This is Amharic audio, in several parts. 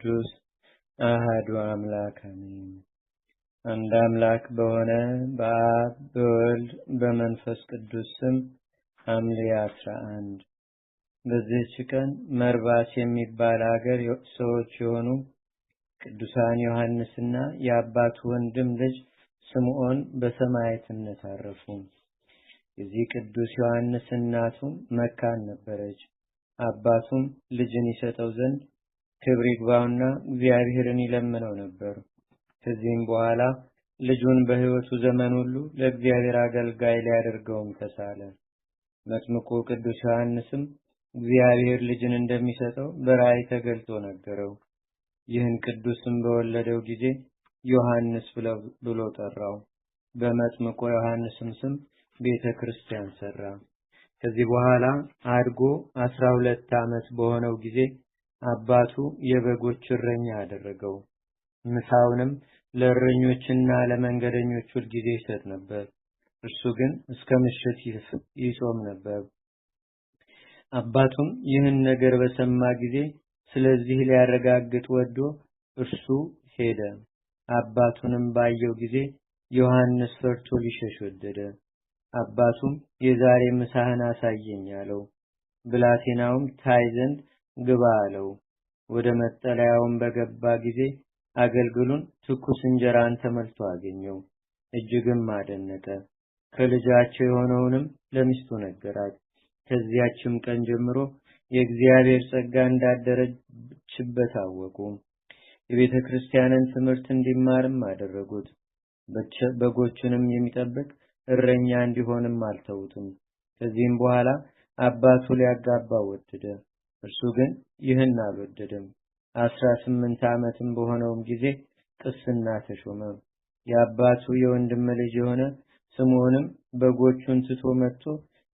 ቅዱስ አሐዱ አምላክ አሜን። አንድ አምላክ በሆነ በአብ በወልድ በመንፈስ ቅዱስ ስም ሐምሌ 11 በዚህች ቀን መርባስ የሚባል ሀገር ሰዎች የሆኑ ቅዱሳን ዮሐንስና የአባቱ ወንድም ልጅ ስምዖን በሰማዕትነት አረፉ። የዚህ ቅዱስ ዮሐንስ እናቱ መካን ነበረች። አባቱም ልጅን ይሰጠው ዘንድ ክብር ይግባውና እግዚአብሔርን ይለምነው ነበር። ከዚህም በኋላ ልጁን በሕይወቱ ዘመን ሁሉ ለእግዚአብሔር አገልጋይ ሊያደርገውም ተሳለ። መጥምቁ ቅዱስ ዮሐንስም እግዚአብሔር ልጅን እንደሚሰጠው በራእይ ተገልጦ ነገረው። ይህን ቅዱስም በወለደው ጊዜ ዮሐንስ ብሎ ጠራው። በመጥምቁ ዮሐንስም ስም ቤተክርስቲያን ሰራ። ከዚህ በኋላ አድጎ 12 ዓመት በሆነው ጊዜ አባቱ የበጎች እረኛ አደረገው። ምሳውንም ለእረኞችና ለመንገደኞች ሁል ጊዜ ይሰጥ ነበር። እርሱ ግን እስከ ምሽት ይጾም ነበር። አባቱም ይህን ነገር በሰማ ጊዜ ስለዚህ ሊያረጋግጥ ወዶ እርሱ ሄደ። አባቱንም ባየው ጊዜ ዮሐንስ ፈርቶ ሊሸሽ ወደደ። አባቱም የዛሬ ምሳህን አሳየኝ አለው። ብላቴናውም ታይ ዘንድ ግባ አለው። ወደ መጠለያውም በገባ ጊዜ አገልግሉን ትኩስ እንጀራን ተመልቶ አገኘው። እጅግም አደነቀ። ከልጃቸው የሆነውንም ለሚስቱ ነገራት። ከዚያችም ቀን ጀምሮ የእግዚአብሔር ጸጋ እንዳደረችበት አወቁ። የቤተ ክርስቲያንን ትምህርት እንዲማርም አደረጉት። በጎቹንም የሚጠብቅ እረኛ እንዲሆንም አልተውትም። ከዚህም በኋላ አባቱ ሊያጋባው ወደደ። እርሱ ግን ይህን አልወደደም። 18 ዓመትም በሆነውም ጊዜ ቅስና ተሾመ። የአባቱ የወንድም ልጅ የሆነ ስምዖንም በጎቹን ትቶ መጥቶ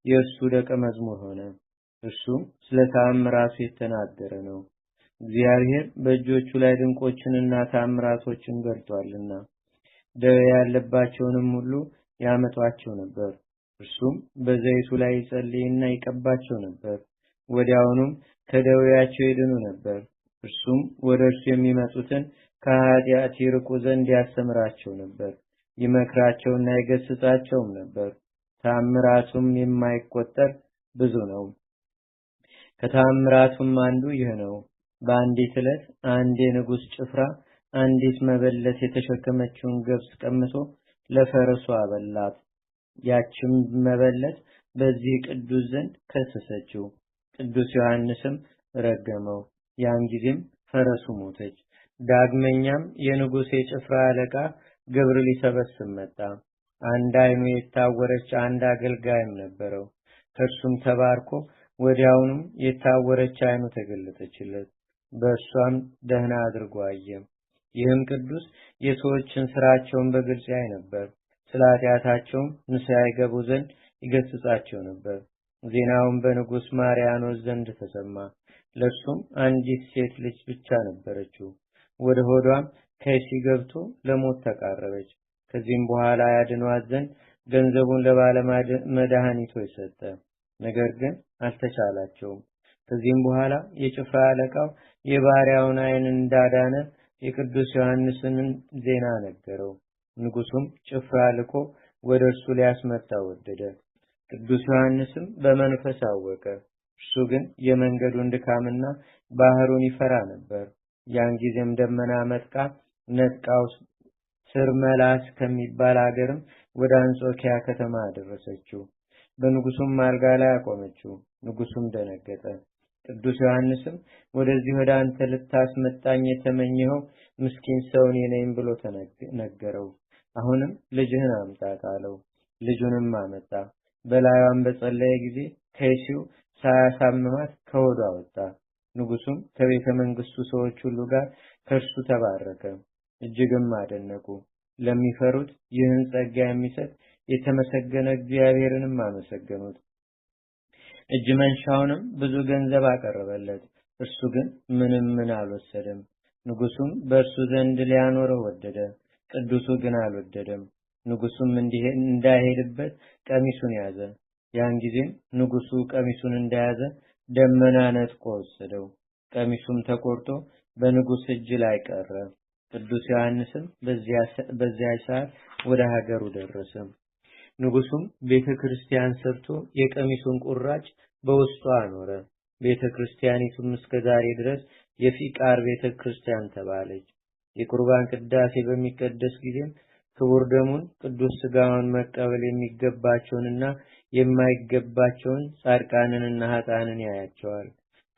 የእርሱ ደቀ መዝሙር ሆነ። እርሱም ስለ ተአምራቱ የተናገረ ነው። እግዚአብሔር በእጆቹ ላይ ድንቆችንና ተአምራቶችን ገልጧልና ደዌ ያለባቸውንም ሁሉ ያመጧቸው ነበር። እርሱም በዘይቱ ላይ ይጸልይና ይቀባቸው ነበር። ወዲያውኑም ከደዌያቸው ይድኑ ነበር። እርሱም ወደ እርሱ የሚመጡትን ከኃጢአት ይርቁ ዘንድ ያስተምራቸው ነበር። ይመክራቸውና ይገሥጻቸውም ነበር። ተአምራቱም የማይቆጠር ብዙ ነው። ከተአምራቱም አንዱ ይህ ነው። በአንዲት ዕለት አንድ የንጉሥ ጭፍራ አንዲት መበለት የተሸከመችውን ገብስ ቀምቶ ለፈረሱ አበላት። ያችም መበለት በዚህ ቅዱስ ዘንድ ከሰሰችው። ቅዱስ ዮሐንስም ረገመው። ያን ጊዜም ፈረሱ ሞተች። ዳግመኛም የንጉሥ የጭፍራ አለቃ ግብር ሊሰበስብ መጣ። አንድ ዓይኑ የታወረች አንድ አገልጋይም ነበረው። ከእርሱም ተባርኮ ወዲያውኑም የታወረች ዓይኑ ተገለጠችለት። በእርሷም ደህና አድርጎ አየ። ይህም ቅዱስ የሰዎችን ስራቸውን በግልጽ ያይ ነበር። ስለ ኃጢአታቸውም ንስሐ ይገቡ ዘንድ ይገሥጻቸው ነበር። ዜናውም በንጉሥ ማርያኖስ ዘንድ ተሰማ። ለእርሱም አንዲት ሴት ልጅ ብቻ ነበረችው። ወደ ሆዷም ከይሲ ገብቶ ለሞት ተቃረበች። ከዚህም በኋላ ያድኗት ዘንድ ገንዘቡን ለባለ መድኃኒቶች ሰጠ። ነገር ግን አልተቻላቸውም። ከዚህም በኋላ የጭፍራ አለቃው የባሪያውን ዓይን እንዳዳነ የቅዱስ ዮሐንስን ዜና ነገረው። ንጉሡም ጭፍራ ልኮ ወደ እርሱ ሊያስመጣ ወደደ። ቅዱስ ዮሐንስም በመንፈስ አወቀ። እርሱ ግን የመንገዱን ድካምና ባህሩን ይፈራ ነበር። ያን ጊዜም ደመና መጥቃ ነጥቃው ስርመላስ ከሚባል ሀገርም ወደ አንጾኪያ ከተማ አደረሰችው። በንጉሡም አልጋ ላይ አቆመችው። ንጉሡም ደነገጠ። ቅዱስ ዮሐንስም ወደዚህ ወደ አንተ ልታስመጣኝ የተመኘኸው ምስኪን ሰው እኔ ነኝ ብሎ ነገረው። አሁንም ልጅህን አምጣት አለው። ልጁንም አመጣ። በላዩም በጸለየ ጊዜ ከይሲው ሳያሳምማት ከሆዷ ወጣ። ንጉሡም ከቤተ መንግስቱ ሰዎች ሁሉ ጋር ከእርሱ ተባረከ። እጅግም አደነቁ። ለሚፈሩት ይህን ጸጋ የሚሰጥ የተመሰገነ እግዚአብሔርንም አመሰገኑት። እጅ መንሻውንም ብዙ ገንዘብ አቀረበለት። እርሱ ግን ምንም አልወሰደም። ንጉሡም በእርሱ ዘንድ ሊያኖረው ወደደ። ቅዱሱ ግን አልወደደም። ንጉሡም እንዳይሄድበት ቀሚሱን ያዘ። ያን ጊዜም ንጉሡ ቀሚሱን እንደያዘ ደመና ነጥቆ ወሰደው። ቀሚሱም ተቆርጦ በንጉሥ እጅ ላይ ቀረ። ቅዱስ ዮሐንስም በዚያ ሰዓት ወደ ሀገሩ ደረሰ። ንጉሡም ቤተክርስቲያን ሰርቶ የቀሚሱን ቁራጭ በውስጧ አኖረ። ቤተክርስቲያኒቱም እስከ ዛሬ ድረስ የፊቃር ቤተክርስቲያን ተባለች። የቁርባን ቅዳሴ በሚቀደስ ጊዜም ክቡር ደሙን ቅዱስ ሥጋውን መቀበል የሚገባቸውንና የማይገባቸውን ጻድቃንንና ኃጥአንን ያያቸዋል።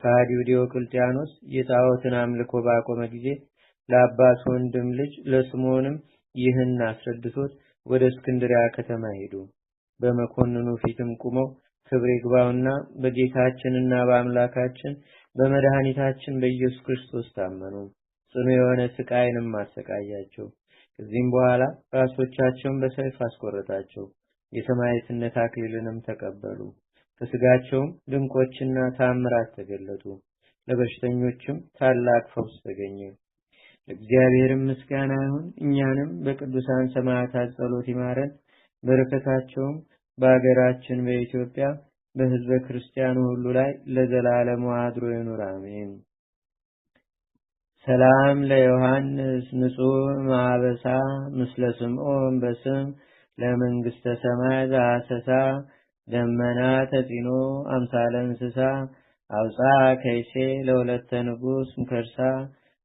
ከሃዲው ዲዮቅልጥያኖስ የጣዖትን አምልኮ ባቆመ ጊዜ ለአባቱ ወንድም ልጅ ለስምዖንም ይህን አስረድቶት ወደ እስክንድርያ ከተማ ሄዱ። በመኮንኑ ፊትም ቆመው ክብር ይግባውና በጌታችንና በአምላካችን በመድኃኒታችን በኢየሱስ ክርስቶስ ታመኑ። ጽኑ የሆነ ስቃይንም አሰቃያቸው። ከዚህም በኋላ ራሶቻቸውን በሰይፍ አስቆረጣቸው። የሰማዕትነት አክሊልንም ተቀበሉ። ከስጋቸውም ድንቆችና ታምራት ተገለጡ። ለበሽተኞችም ታላቅ ፈውስ ተገኘ። ለእግዚአብሔርም ምስጋና ይሁን። እኛንም በቅዱሳን ሰማዕታት ጸሎት ይማረን። በረከታቸውም በአገራችን በኢትዮጵያ በሕዝበ ክርስቲያኑ ሁሉ ላይ ለዘላለሙ አድሮ ይኑር፣ አሜን። ሰላም ለዮሐንስ ንጹሕ ማበሳ ምስለ ስምዖን በስም ለመንግስተ ሰማይ ዘአሰሳ ደመና ተጺኖ አምሳለ እንስሳ አውፃ ከይሴ ለሁለተ ንጉሥ ምከርሳ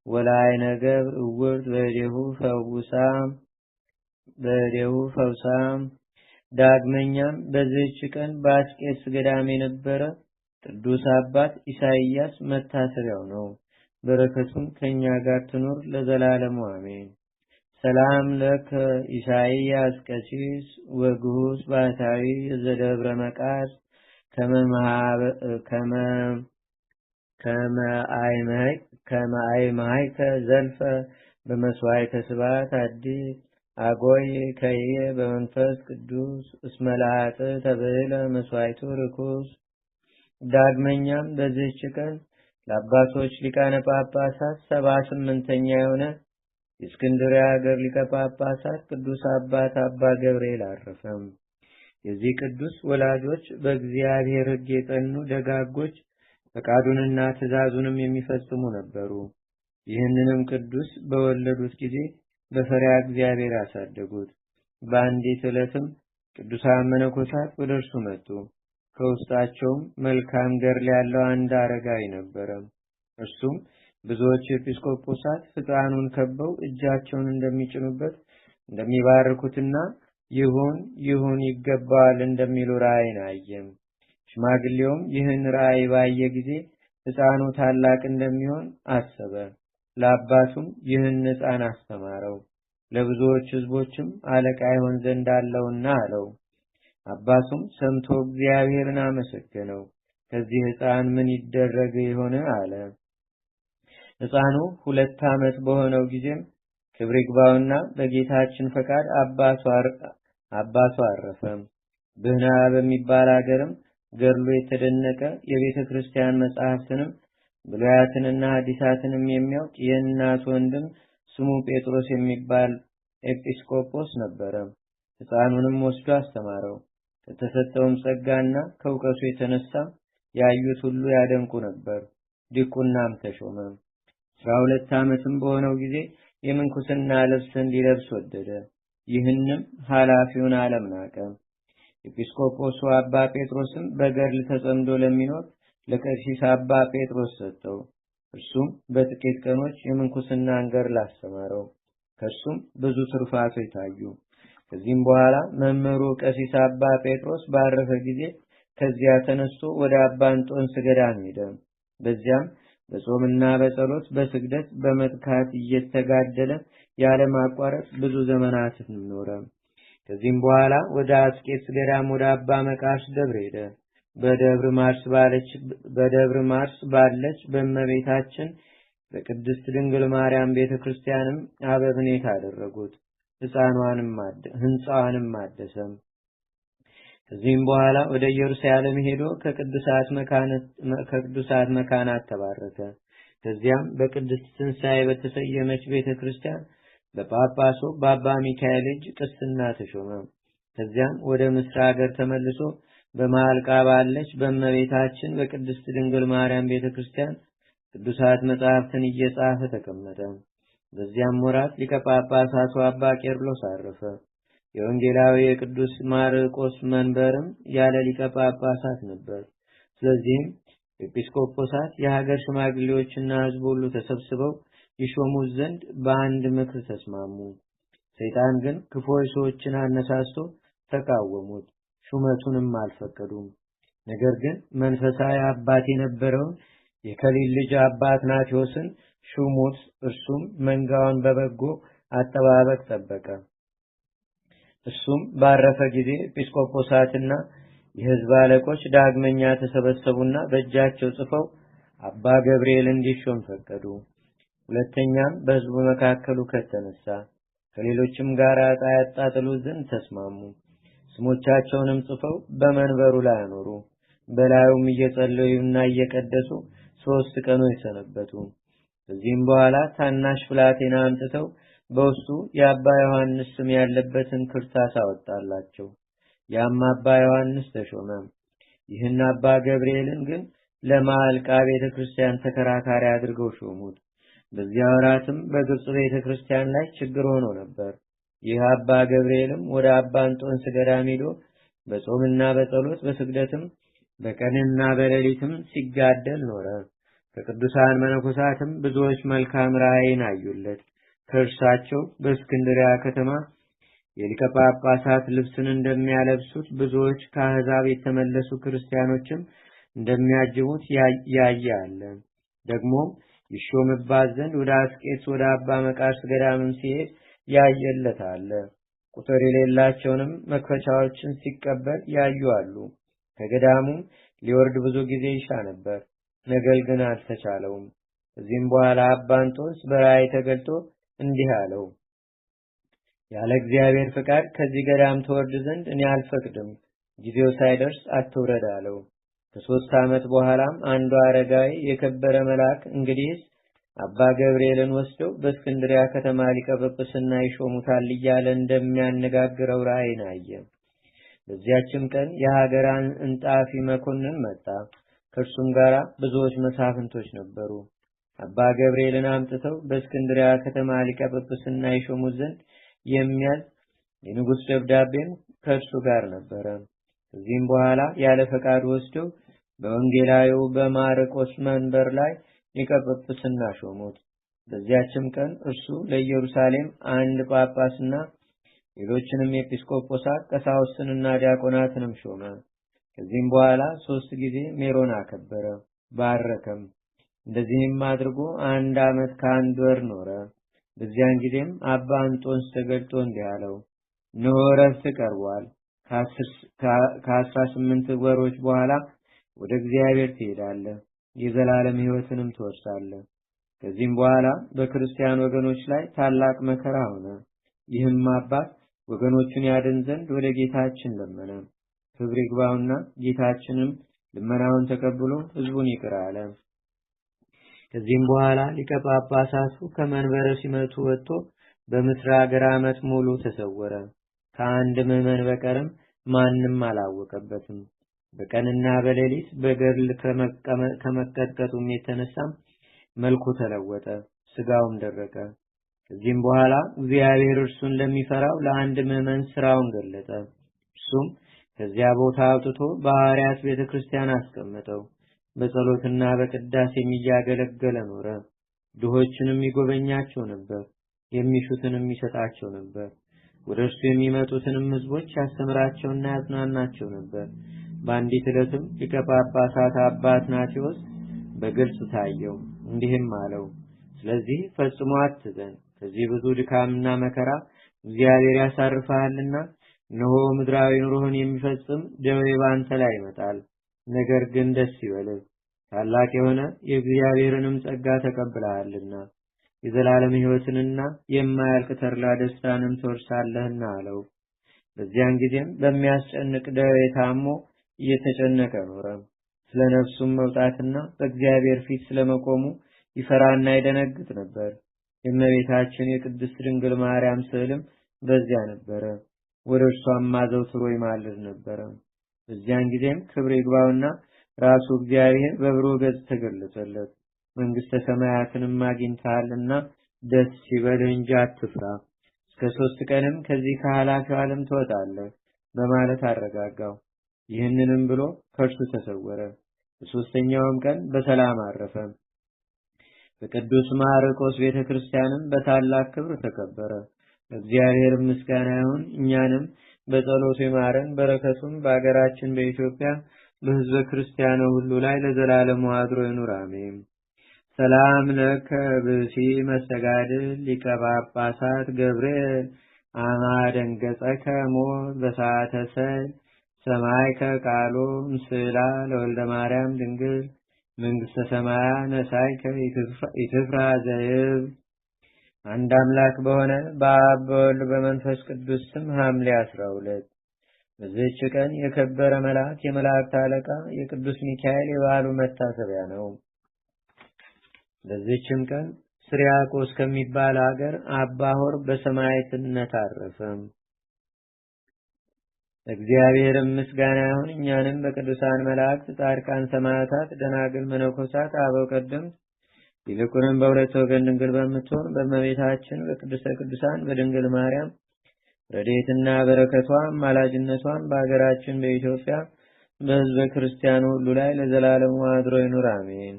ወላይ ነገር እውርት በደሁ ፈውሳም። ዳግመኛም በዚህች ቀን በአስቄጥስ ገዳም የነበረ ቅዱስ አባት ኢሳይያስ መታሰቢያው ነው። በረከቱም ከኛ ጋር ትኑር ለዘላለሙ አሜን። ሰላም ለከ ኢሳይያስ ቀሲስ ወግሁስ ባሕታዊ ዘደብረ መቃርስ ከመ አይመሃይከ ዘልፈ በመስዋዕተ ስብሐት አዲስ አጎይ ከየ በመንፈስ ቅዱስ እስመ ለኃጥ ተብዕለ መስዋዕቱ ርኩስ። ዳግመኛም በዚህች ቀን ለአባቶች ሊቃነ ጳጳሳት 78ኛ የሆነ የእስክንድርያ ሀገር ሊቀ ጳጳሳት ቅዱስ አባት አባ ገብርኤል አረፈም። የዚህ ቅዱስ ወላጆች በእግዚአብሔር ሕግ የጸኑ ደጋጎች፣ ፈቃዱንና ትእዛዙንም የሚፈጽሙ ነበሩ። ይህንንም ቅዱስ በወለዱት ጊዜ በፈሪሃ እግዚአብሔር ያሳደጉት። በአንዲት ዕለትም ቅዱሳን መነኮሳት ወደ እርሱ መጡ። ከውስጣቸውም መልካም ገድል ያለው አንድ አረጋዊ ነበረ። እርሱም ብዙዎች ኤጲስቆጶሳት ሕፃኑን ከበው እጃቸውን እንደሚጭኑበት እንደሚባርኩትና ይሁን ይገባዋል እንደሚሉ ራእይን አየም። ሽማግሌውም ይህን ራእይ ባየ ጊዜ ሕፃኑ ታላቅ እንደሚሆን አሰበ። ለአባቱም ይህን ሕፃን አስተማረው። ለብዙዎች ሕዝቦችም አለቃ ይሆን ዘንድ አለውና አለው። አባቱም ሰምቶ እግዚአብሔርን አመሰገነው። ከዚህ ሕፃን ምን ይደረግ ይሆን አለ። ሕፃኑ 2 ዓመት በሆነው ጊዜም ክብር ይግባውና በጌታችን ፈቃድ አባቱ አረፈ። ብህና በሚባል ሀገርም ገድሉ የተደነቀ የቤተ ክርስቲያን መጻሕፍትንም ብሉያትንና ሐዲሳትንም የሚያውቅ የእናት ወንድም ስሙ ጴጥሮስ የሚባል ኤጲስቆጶስ ነበረ። ሕፃኑንም ወስዶ አስተማረው። ከተሰጠውም ጸጋና ከእውቀቱ የተነሳ ያዩት ሁሉ ያደንቁ ነበር። ዲቁናም ተሾመ። 12 ዓመትም በሆነው ጊዜ የምንኩስና ልብስን ሊለብስ ወደደ። ይህንም ኃላፊውን ዓለም ናቀ። ኤጲስቆጶሱ አባ ጴጥሮስም በገድል ተጸምዶ ለሚኖር ለቀሲስ አባ ጴጥሮስ ሰጠው። እርሱም በጥቂት ቀኖች የምንኩስናን ገድል አስተማረው። ከእርሱም ብዙ ትሩፋቶች ታዩ። ከዚህም በኋላ መምህሩ ቀሲስ አባ ጴጥሮስ ባረፈ ጊዜ ከዚያ ተነስቶ ወደ አባ እንጦንስ ገዳም ሄደ። በዚያም በጾምና በጸሎት በስግደት በመትካት እየተጋደለ ያለማቋረጥ ብዙ ዘመናትን ኖረ። ከዚህም በኋላ ወደ አስቄጥስ ገዳም ወደ አባ መቃርስ ደብር ሄደ። በደብረ ማርስ ባለች በእመቤታችን በቅድስት ድንግል ማርያም ቤተክርስቲያንም አበምኔት አደረጉት። ሕንጻዋንም አደሰም። ከዚህም በኋላ ወደ ኢየሩሳሌም ሄዶ ከቅዱሳት መካናት ተባረከ። ከዚያም በቅድስት ትንሣኤ በተሰየመች ቤተክርስቲያን በጳጳሱ በአባ ሚካኤል እጅ ቅስና ተሾመ። ከዚያም ወደ ምስር ሀገር ተመልሶ በማልቃ ባለች በእመቤታችን በቅድስት ድንግል ማርያም ቤተክርስቲያን ቅዱሳት መጻሕፍትን እየጻፈ ተቀመጠ። በዚያም ወራት ሊቀ ጳጳሳቱ አባ ቄርሎስ አረፈ። የወንጌላዊ የቅዱስ ማርቆስ መንበርም ያለ ሊቀ ጳጳሳት ነበር። ስለዚህም ኤጲስቆጶሳት የሀገር ሽማግሌዎችና ሕዝብ ሁሉ ተሰብስበው ይሾሙት ዘንድ በአንድ ምክር ተስማሙ። ሰይጣን ግን ክፉዎች ሰዎችን አነሳስቶ ተቃወሙት፣ ሹመቱንም አልፈቀዱም። ነገር ግን መንፈሳዊ አባት የነበረውን የከሊል ልጅ አባ አትናቴዎስን ሹሙት። እርሱም መንጋውን በበጎ አጠባበቅ ጠበቀ። እሱም ባረፈ ጊዜ ኤጲስቆጶሳትና የሕዝብ አለቆች ዳግመኛ ተሰበሰቡና በእጃቸው ጽፈው አባ ገብርኤል እንዲሾም ፈቀዱ። ሁለተኛም በሕዝቡ መካከል ሁከት ተነሳ። ከሌሎችም ጋር ዕጣ ያጣጥሉ ዘንድ ተስማሙ። ስሞቻቸውንም ጽፈው በመንበሩ ላይ አኖሩ። በላዩም እየጸለዩና እየቀደሱ 3 ቀኖች ሰነበቱ። ከዚህም በኋላ ታናሽ ብላቴና አምጥተው በውስጡ የአባ ዮሐንስ ስም ያለበትን ክርታስ አወጣላቸው። ያም አባ ዮሐንስ ተሾመ። ይህን አባ ገብርኤልን ግን ለማዕልቃ ቤተክርስቲያን ተከራካሪ አድርገው ሾሙት። በዚያ ወራትም በግብጽ ቤተክርስቲያን ላይ ችግር ሆኖ ነበር። ይህ አባ ገብርኤልም ወደ አባ እንጦንስ ገዳም ሄዶ በጾምና በጸሎት በስግደትም በቀንና በሌሊትም ሲጋደል ኖረ። ከቅዱሳን መነኮሳትም ብዙዎች መልካም ራእይን አዩለት። ከእርሳቸው በእስክንድርያ ከተማ የሊቀ ጳጳሳት ልብስን እንደሚያለብሱት ብዙዎች ከአሕዛብ የተመለሱ ክርስቲያኖችም እንደሚያጅቡት ያየ አለ። ደግሞም ይሾምባት ዘንድ ወደ አስቄጥስ ወደ አባ መቃርስ ገዳምም ሲሄድ ያየለት አለ። ቁጥር የሌላቸውንም መክፈቻዎችን ሲቀበል ያዩ አሉ። ከገዳሙም ሊወርድ ብዙ ጊዜ ይሻ ነበር፣ ነገር ግን አልተቻለውም። ከዚህም በኋላ አባ እንጦንስ በራእይ ተገልጦ እንዲህ አለው፣ ያለ እግዚአብሔር ፍቃድ ከዚህ ገዳም ተወርድ ዘንድ እኔ አልፈቅድም፣ ጊዜው ሳይደርስ አትውረድ አለው። ከ3 ዓመት በኋላም አንዱ አረጋዊ የከበረ መልአክ እንግዲህስ አባ ገብርኤልን ወስደው በእስክንድርያ ከተማ ሊቀ ጵጵስና ይሾሙታል እያለ እንደሚያነጋግረው ራእይን አየ። በዚያችም ቀን የሀገር እንጣፊ መኮንን መጣ። ከእርሱም ጋር ብዙዎች መሳፍንቶች ነበሩ። አባ ገብርኤልን አምጥተው በእስክንድርያ ከተማ ሊቀ ጵጵስና ይሾሙት ዘንድ የሚያዝ የንጉሥ ደብዳቤም ከእርሱ ጋር ነበረ። ከዚህም በኋላ ያለ ፈቃድ ወስደው በወንጌላዊው በማርቆስ መንበር ላይ ሊቀ ጵጵስና ሾሙት። በዚያችም ቀን እርሱ ለኢየሩሳሌም አንድ ጳጳስና ሌሎችንም ኤጲስቆጶሳት ቀሳውስትንና ዲያቆናትንም ሾመ። ከዚህም በኋላ 3 ጊዜ ሜሮን አከበረ፣ ባረከም። እንደዚህም አድርጎ 1 ዓመት ከ1 ወር ኖረ። በዚያን ጊዜም አባ እንጦንስ ተገልጦ እንዲህ አለው፣ እነሆ ዕረፍት ቀርቧል። ከ18 ወሮች በኋላ ወደ እግዚአብሔር ትሄዳለህ፣ የዘላለም ሕይወትንም ትወርሳለህ። ከዚህም በኋላ በክርስቲያን ወገኖች ላይ ታላቅ መከራ ሆነ። ይህም አባት ወገኖቹን ያድን ዘንድ ወደ ጌታችን ለመነ። ክብር ይግባውና ጌታችንም ልመናውን ተቀብሎ ሕዝቡን ይቅር አለ። ከዚህም በኋላ ሊቀ ጳጳሳቱ ከመንበረ ሲመቱ ወጥቶ በምስር ሀገር ዓመት ሙሉ ተሰወረ። ከአንድ ምዕመን በቀርም ማንም አላወቀበትም። በቀንና በሌሊት በገድል ከመቀጥቀጡም የተነሳም መልኩ ተለወጠ፣ ስጋውም ደረቀ። ከዚህም በኋላ እግዚአብሔር እርሱን ለሚፈራው ለአንድ ምዕመን ስራውን ገለጠ። እርሱም ከዚያ ቦታ አውጥቶ በሐዋርያት ቤተክርስቲያን አስቀመጠው። በጸሎትና በቅዳሴም እያገለገለ ኖረ። ድሆችንም ይጎበኛቸው ነበር፣ የሚሹትንም ይሰጣቸው ነበር። ወደ እርሱ የሚመጡትንም ሕዝቦች ያስተምራቸውና ያጽናናቸው ነበር። በአንዲት ዕለትም ሊቀ ጳጳሳት አባ አትናቴዎስ በግልጽ ታየው፣ እንዲህም አለው፣ ስለዚህ ፈጽሞ አትዘን፣ ከዚህ ብዙ ድካምና መከራ እግዚአብሔር ያሳርፈሃልና፣ እነሆ ምድራዊ ኑሮህን የሚፈጽም ደዌ ባንተ ላይ ይመጣል። ነገር ግን ደስ ይበልህ፣ ታላቅ የሆነ የእግዚአብሔርንም ጸጋ ተቀብለሃልና የዘላለም ሕይወትንና የማያልቅ ተድላ ደስታንም ትወርሳለህና አለው። በዚያን ጊዜም በሚያስጨንቅ ደዌ ታሞ እየተጨነቀ ኖረ። ስለ ነፍሱም መውጣትና በእግዚአብሔር ፊት ስለመቆሙ ይፈራና ይደነግጥ ነበር። የእመቤታችን የቅድስት ድንግል ማርያም ስዕልም በዚያ ነበረ። ወደ እርሷም አዘውትሮ ይማልድ ነበረ። በዚያን ጊዜም ክብር ይግባውና ራሱ እግዚአብሔር በብሩህ ገጽ ተገለጸለት። መንግስተ ሰማያትንም አግኝተሃልና ደስ ይበልህ እንጂ አትፍራ። እስከ 3 ቀንም ከዚህ ከኃላፊው ዓለም ትወጣለህ በማለት አረጋጋው። ይህንንም ብሎ ከእርሱ ተሰወረ። በሦስተኛውም ቀን በሰላም አረፈ። በቅዱስ ማርቆስ ቤተክርስቲያንም በታላቅ ክብር ተከበረ። እግዚአብሔር ምስጋና ይሁን። እኛንም በጸሎቱ ይማረን። በረከቱም በአገራችን በኢትዮጵያ በሕዝበ ክርስቲያኑ ሁሉ ላይ ለዘላለሙ አድሮ ይኑር፣ አሜን። ሰላም ለከ ብሲ መስተጋድል ሊቀ ጳጳሳት ገብርኤል አማደንገጸከ ሞት በሰዓተ ሰይ ሰማይከ ቃሎ ምስላ ለወልደ ማርያም ድንግል መንግስተ ሰማያ ነሳይከ ኢትፍራ ዘይብ። አንድ አምላክ በሆነ በአብ በወልድ በመንፈስ ቅዱስ ስም ሐምሌ 12 በዚህች ቀን የከበረ መልአክ የመላእክት አለቃ የቅዱስ ሚካኤል የበዓሉ መታሰቢያ ነው። በዚህችም ቀን ስሪያቆስ ከሚባል ሀገር አባ ሆር በሰማዕትነት አረፈ። እግዚአብሔር ምስጋና ይሁን። እኛንም በቅዱሳን መላእክት፣ ጻድቃን፣ ሰማዕታት፣ ደናግል፣ መነኮሳት፣ አበው ቀደምት ይልቁንም በሁለት ወገን ድንግል በምትሆን በእመቤታችን በቅድስተ ቅዱሳን በድንግል ማርያም ረድኤትና በረከቷም አማላጅነቷም በአገራችን በኢትዮጵያ በሕዝበ ክርስቲያኑ ሁሉ ላይ ለዘላለሙ አድሮ ይኑር፣ አሜን።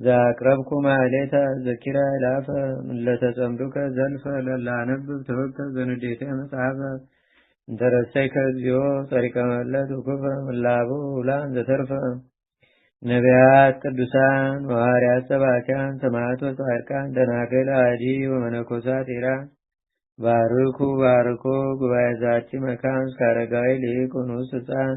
ዛቅረብኩ ማሌታ ዘኪራ ላፈ ለተጸምዱከ ዘልፈ ለላነብብ ተወከ ዘንዴተ መጽሐፈ እንተረሰይከ እግዚኦ ጸሪቀ መለት ወኩፈ ምላቡ ውላን ዘተርፈ ነቢያት፣ ቅዱሳን፣ ሐዋርያት፣ ሰባክያን፣ ሰማዕታት፣ ጻድቃን፣ ደናግል፣ አዲ ወመነኮሳት ኢራን ባርኩ ባርኮ ጉባኤ ዛቲ መካን እስከ አረጋዊ ሊቅ ወንዑስ ሕፃን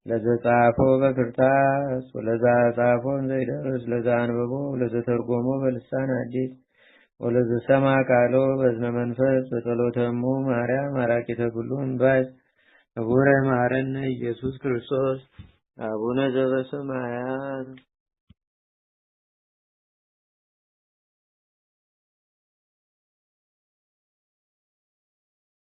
ለዘጻፎ በክርታስ ወለዘጻፎን ዘይደርስ ለዘአንበቦ ወለዘተርጎሞ በልሳን አዲስ ወለዘሰማ ቃሎ በዝነ መንፈስ በጸሎተሙ ማርያም አራቂተ ኩሉ እምባይ አቡነ ማረነ ኢየሱስ ክርስቶስ አቡነ ዘበሰማያት